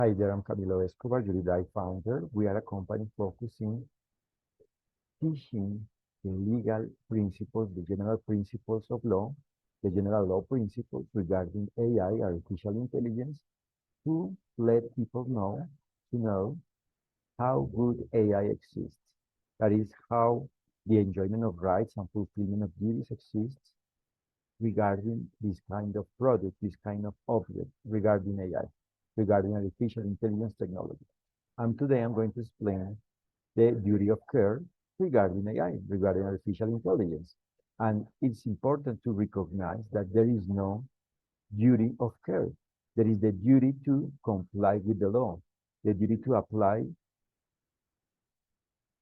Hi there, I'm Camilo Escobar, JURIDAI founder. We are a company focusing teaching the legal principles, the general principles of law, the general law principles regarding AI, artificial intelligence, to let people know how good AI exists. That is how the enjoyment of rights and fulfillment of duties exists regarding this kind of product, this kind of object, regarding AI, regarding artificial intelligence technology. And today I'm going to explain the duty of care regarding AI, regarding artificial intelligence. And it's important to recognize that there is no duty of care. There is the duty to comply with the law, the duty to apply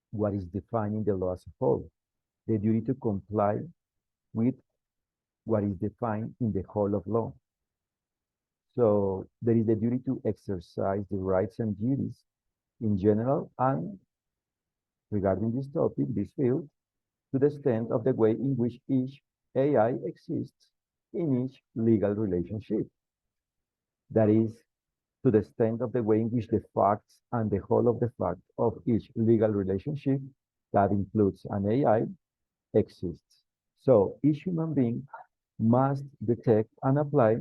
what is defined in the law as a whole, the duty to comply with what is defined in the whole of law. So there is the duty to exercise the rights and duties in general and regarding this topic, this field, to the extent of the way in which each AI exists in each legal relationship. That is, to the extent of the way in which the facts and the whole of the fact of each legal relationship, that includes an AI, exists. So each human being must detect and apply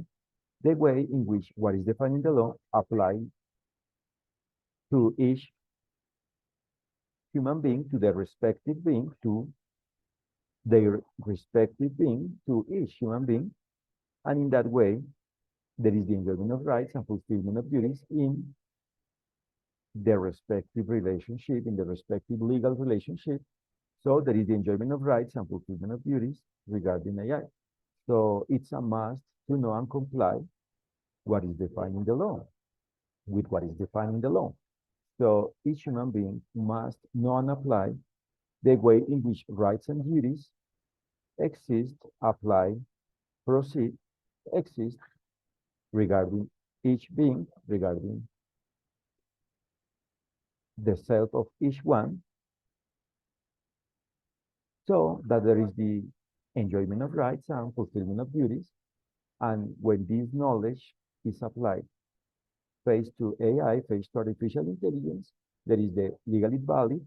the way in which what is defined in the law apply to each human being, to their respective being, to their respective being, to each human being. And in that way, there is the enjoyment of rights and fulfillment of duties in their respective relationship, in the respective legal relationship. So there is the enjoyment of rights and fulfillment of duties regarding AI. So it's a must to know and comply what is defined in the law, with what is defined in the law. So each human being must know and apply the way in which rights and duties exist, apply, proceed, exist regarding each being, regarding the self of each one, so that there is the enjoyment of rights and fulfillment of duties. And when this knowledge is applied face to AI, face to artificial intelligence, there is the legally valid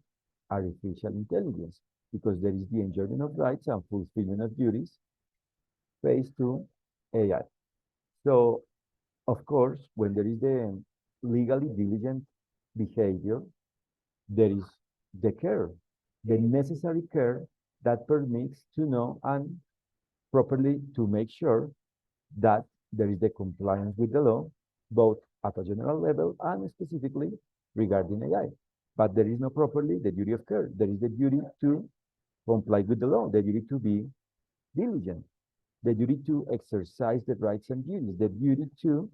artificial intelligence, because there is the enjoyment of rights and fulfillment of duties face to AI. So, of course, when there is the legally diligent behavior, there is the care, the necessary care that permits to know and properly to make sure that there is the compliance with the law, both at a general level and specifically regarding AI. But there is no properly the duty of care. There is the duty to comply with the law, the duty to be diligent, the duty to exercise the rights and duties, the duty to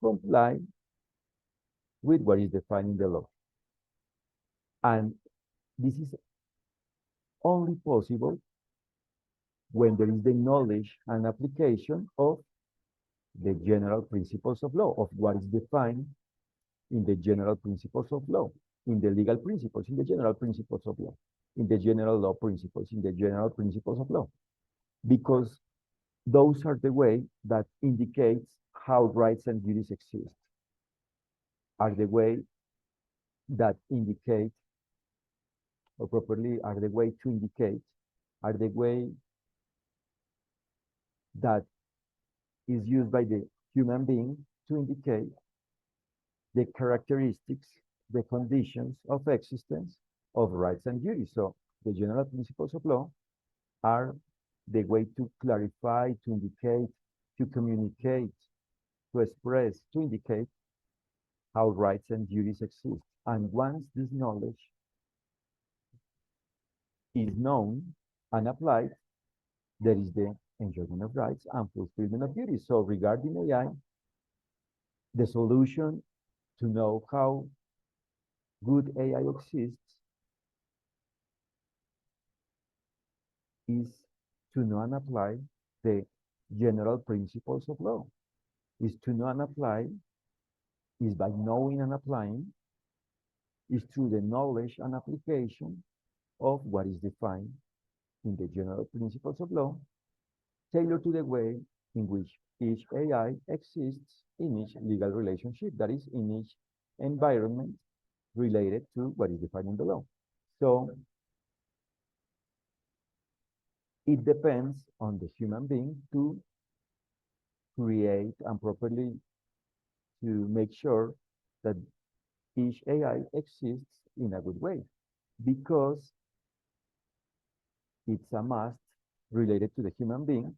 comply with what is defined in the law. And this is only possible when there is the knowledge and application of the general principles of law, of what is defined in the general principles of law, in the legal principles, in the general principles of law, in the general law principles, in the general principles of law. Because those are the way that indicates how rights and duties exist, are the way that indicate, or properly are the way to indicate, are the way that is used by the human being to indicate the characteristics, the conditions of existence of rights and duties. So the general principles of law are the way to clarify, to indicate, to communicate, to express, to indicate how rights and duties exist. And once this knowledge is known and applied, there is the enjoyment of rights and fulfillment of duties. So regarding AI, the solution to know how good AI exists is to know and apply the general principles of law. Is to know and apply, is by knowing and applying, is through the knowledge and application of what is defined in the general principles of law, tailored to the way in which each AI exists in each legal relationship, that is, in each environment related to what is defined in the law. So it depends on the human being to create and properly to make sure that each AI exists in a good way, because it's a must related to the human being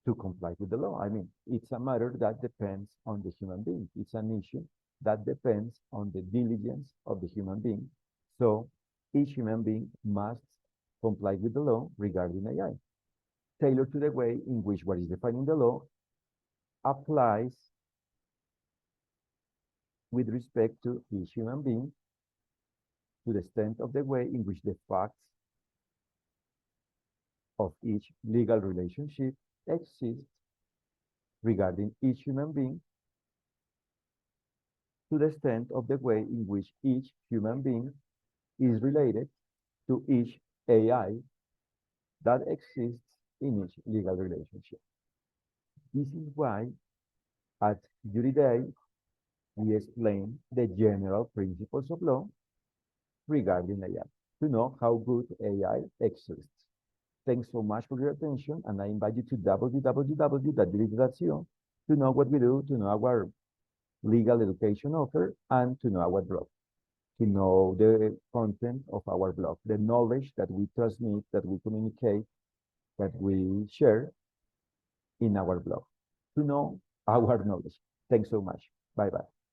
to comply with the law. I mean, it's a matter that depends on the human being. It's an issue that depends on the diligence of the human being. So each human being must comply with the law regarding AI, tailored to the way in which what is defined in the law applies with respect to each human being, to the extent of the way in which the facts of each legal relationship exist regarding each human being, to the extent of the way in which each human being is related to each AI that exists in each legal relationship. This is why at JURIDAI we explain the general principles of law regarding AI to know how good AI exists. Thanks so much for your attention, and I invite you to www.juridai.co to know what we do, to know our legal education offer, and to know our blog, to know the content of our blog, the knowledge that we transmit, that we communicate, that we share in our blog, to know our knowledge. Thanks so much. Bye-bye.